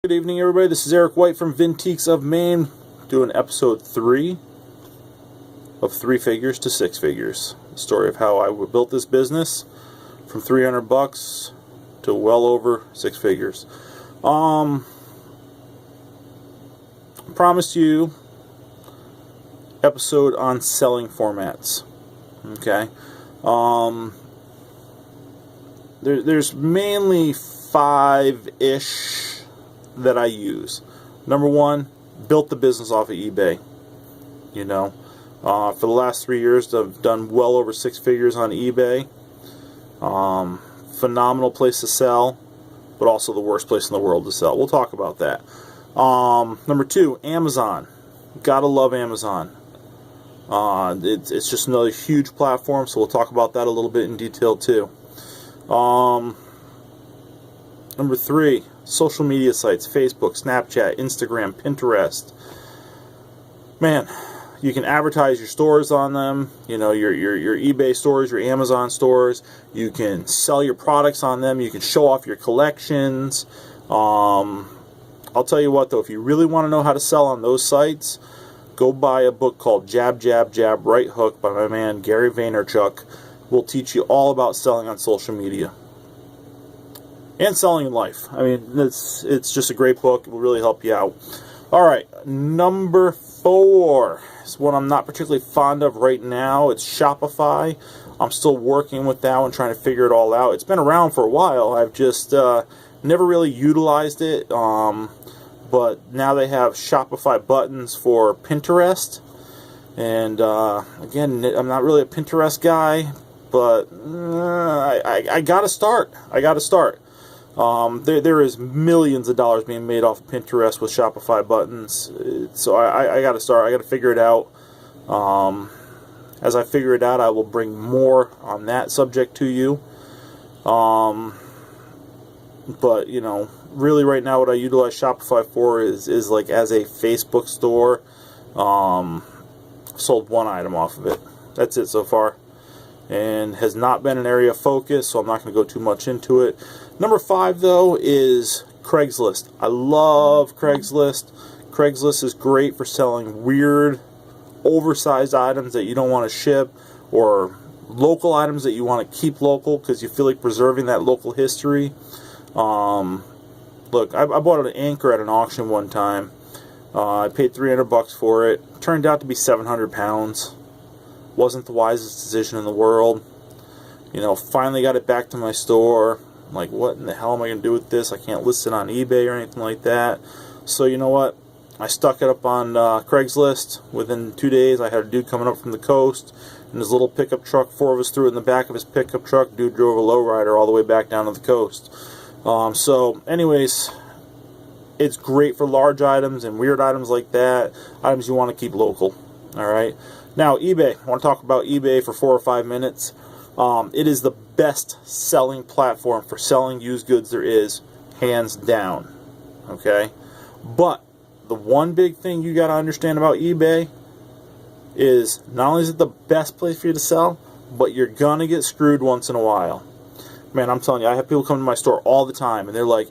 Good evening, everybody. This is Eric White from Vintiques of Maine, doing episode 3 of 3 Figures to 6 Figures. The story of how I built this business from $300 to well over 6 figures. Promised you episode on selling formats. Okay. There's mainly 5-ish that I use. Number 1, built the business off of eBay. You know, for the last 3 years, I've done well over 6 figures on eBay. Phenomenal place to sell, but also the worst place in the world to sell. We'll talk about that. Number 2, Amazon. Gotta love Amazon. It's just another huge platform, so we'll talk about that a little bit in detail too. Number 3, social media sites: Facebook, Snapchat, Instagram, Pinterest. Man, you can advertise your stores on them. You know, your eBay stores, your Amazon stores. You can sell your products on them. You can show off your collections. I'll tell you what, though, if you really want to know how to sell on those sites, go buy a book called Jab, Jab, Jab, Right Hook by my man Gary Vaynerchuk. We'll teach you all about selling on social media and selling in life. I mean, it's just a great book. It will really help you out. All right, number 4 is one I'm not particularly fond of right now. It's Shopify. I'm still working with that one, trying to figure it all out. It's been around for a while. I've just never really utilized it. But now they have Shopify buttons for Pinterest. And again, I'm not really a Pinterest guy, but I gotta start. There is millions of dollars being made off of Pinterest with Shopify buttons, so I got to start. I got to figure it out. As I figure it out, I will bring more on that subject to you. But you know, really, right now, what I utilize Shopify for is like as a Facebook store. Sold 1 item off of it. That's it so far, and has not been an area of focus, so I'm not going to go too much into it. Number 5, though, is Craigslist. I love Craigslist. Craigslist is great for selling weird, oversized items that you don't want to ship, or local items that you want to keep local because you feel like preserving that local history. Look, I bought an anchor at an auction one time. I paid $300 for it. Turned out to be 700 pounds. Wasn't the wisest decision in the world. You know, finally got it back to my store. I'm like, what in the hell am I going to do with this? I can't list it on eBay or anything like that. So you know what? I stuck it up on Craigslist. Within 2 days, I had a dude coming up from the coast in his little pickup truck. 4 of us threw it in the back of his pickup truck. Dude drove a lowrider all the way back down to the coast. So anyways, it's great for large items and weird items like that. Items you want to keep local. Alright. Now, eBay. I want to talk about eBay for 4 or 5 minutes. It is the best selling platform for selling used goods there is, hands down. Okay? But the one big thing you got to understand about eBay is not only is it the best place for you to sell, but you're going to get screwed once in a while. Man, I'm telling you, I have people come to my store all the time, and they're like,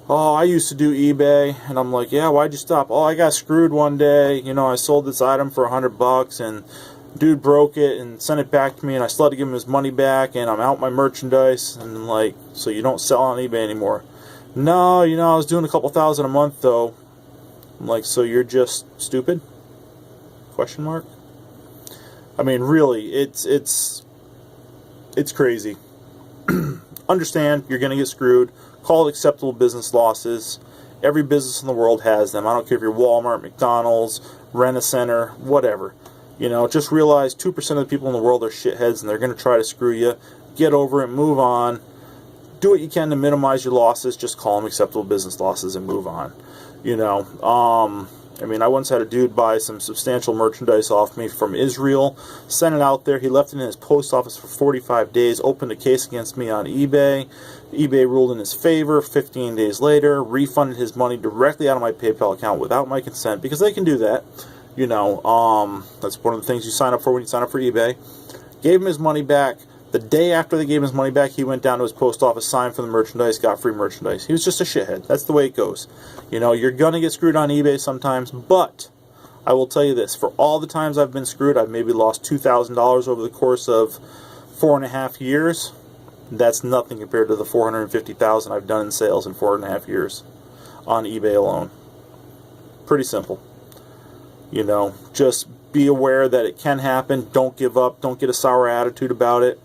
oh, I used to do eBay. And I'm like, yeah, why'd you stop? Oh, I got screwed one day. You know, I sold this item for $100, and dude broke it and sent it back to me, and I still had to give him his money back, and I'm out my merchandise. And I'm like, so you don't sell on eBay anymore? No, you know, I was doing a couple thousand a month, though. I'm like, so you're just stupid? Question mark? I mean, really, it's crazy. Understand, you're going to get screwed. Call it acceptable business losses. Every business in the world has them. I don't care if you're Walmart, McDonald's, Rent-A-Center, whatever. You know, just realize 2% of the people in the world are shitheads, and they're going to try to screw you. Get over it, move on. Do what you can to minimize your losses. Just call them acceptable business losses and move on. You know, I mean, I once had a dude buy some substantial merchandise off me from Israel, sent it out there. He left it in his post office for 45 days, opened a case against me on eBay. eBay ruled in his favor. 15 days later, refunded his money directly out of my PayPal account without my consent, because they can do that. You know, that's one of the things you sign up for when you sign up for eBay. Gave him his money back. The day after they gave him his money back, he went down to his post office, signed for the merchandise, got free merchandise. He was just a shithead. That's the way it goes. You know, you're going to get screwed on eBay sometimes, but I will tell you this. For all the times I've been screwed, I've maybe lost $2,000 over the course of 4.5 years. That's nothing compared to the $450,000 I've done in sales in 4.5 years on eBay alone. Pretty simple. You know, just be aware that it can happen. Don't give up. Don't get a sour attitude about it.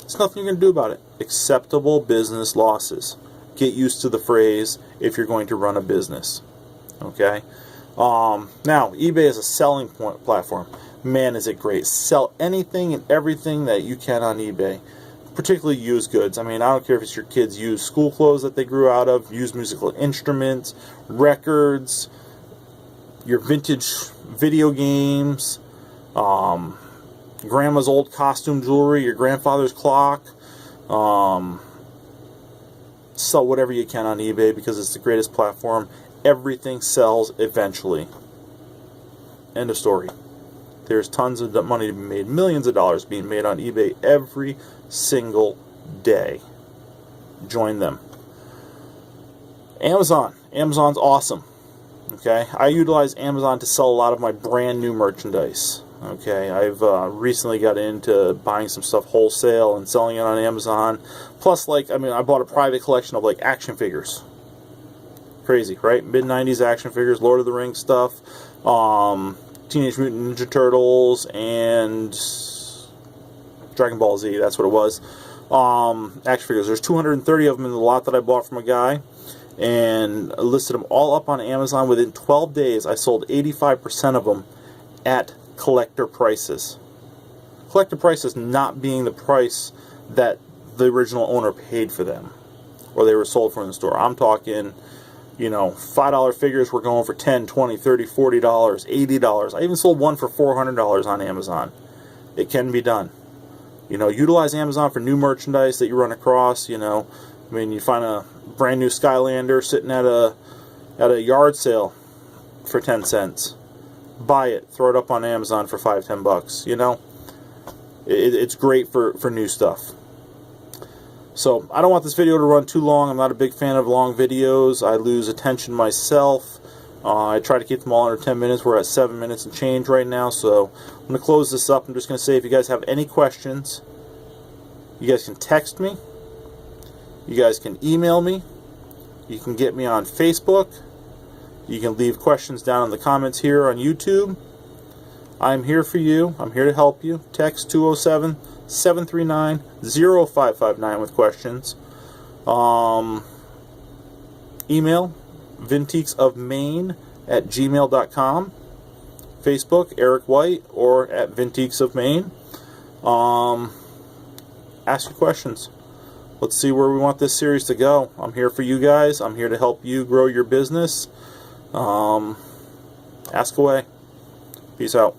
There's nothing you can do about it. Acceptable business losses. Get used to the phrase if you're going to run a business. Okay? Now, eBay is a selling platform. Man, is it great. Sell anything and everything that you can on eBay. Particularly used goods. I mean, I don't care if it's your kids' used school clothes that they grew out of, used musical instruments, records, your vintage video games, grandma's old costume jewelry, your grandfather's clock. Sell whatever you can on eBay because it's the greatest platform. Everything sells eventually. End of story. There's tons of money to be made, millions of dollars being made on eBay every single day. Join them. Amazon. Amazon's awesome. Okay, I utilize Amazon to sell a lot of my brand new merchandise. Okay, I've recently got into buying some stuff wholesale and selling it on Amazon. Plus, like, I mean, I bought a private collection of like action figures. Crazy, right? Mid-90s action figures, Lord of the Rings stuff, Teenage Mutant Ninja Turtles, and Dragon Ball Z. That's what it was. Action figures. There's 230 of them in the lot that I bought from a guy. And I listed them all up on Amazon. Within 12 days, I sold 85% of them at collector prices. Collector prices not being the price that the original owner paid for them, or they were sold for in the store. I'm talking, you know, $5 figures were going for $10, $20, $30, $40, $80. I even sold one for $400 on Amazon. It can be done. You know, utilize Amazon for new merchandise that you run across. You know, I mean, you find a brand new Skylander sitting at a yard sale for 10 cents. Buy it, throw it up on Amazon for $5, $10. You know, it's great for new stuff. So I don't want this video to run too long. I'm not a big fan of long videos. I lose attention myself. I try to keep them all under 10 minutes. We're at 7 minutes and change right now. So I'm going to close this up. I'm just going to say, if you guys have any questions, you guys can text me. You guys can email me. You can get me on Facebook. You can leave questions down in the comments here on YouTube. I'm here for you. I'm here to help you. Text 207-739-0559 with questions. Email vintiquesofmaine@gmail.com. Facebook, Eric White, or at Vintiques of Maine. Ask your questions. Let's see where we want this series to go. I'm here for you guys. I'm here to help you grow your business. Ask away. Peace out.